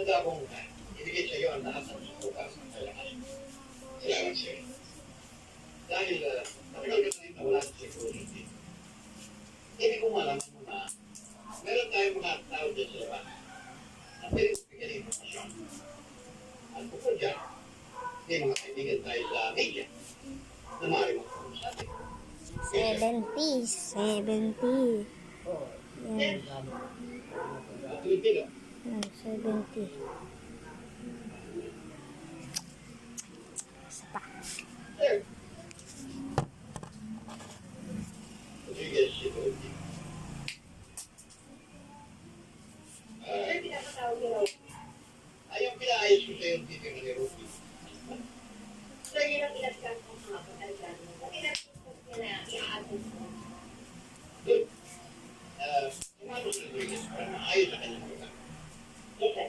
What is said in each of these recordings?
handa kong ibigay sa iyo ang lahat ng bukas ng kailangan. Salamat sir. Dahil matagal ka na rin nawala sa security. Ibig kong malaman mo na meron tayong mga tao dyan sa labas na pwede kong bigyan ng informasyon. At bukod dyan, may mga kaibigan tayo sa media na maaaring magtulong sa atin. 70. 70. Yan. Pilipino. 70. Isa pa. Sir. Sige, security. Sir, pinapatawag niyo raw. Ayong pinaayos ko sa yung titignan ni Ruby. Sir, yun ang pinagkas ng mga pag-alagad mo. Pag pinagkas niya na i-aasin mo. Good. Sumano sa Rodriguez para maayos sa kanyang lugar. Yes, sir.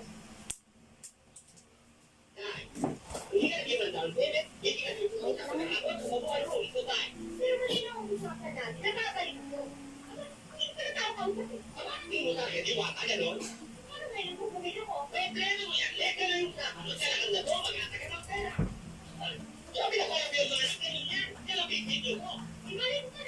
Hindi ka naging down payment, hindi ka naging sa pag-aabot, kumukuha ro, ito tayo. Pero mali na ang usapan natin. Nakakalik mo. Hindi ka natakausap eh. Hindi mo sa akin, iwata ka nun. Ano ngayon kung bumili ko? Pwede mo yan, leka na yung sa ano, talagang na to, mag-ataka ng pera. Sabi na ko yung mga anak kanina, yan ang big video ko. Imali mo ka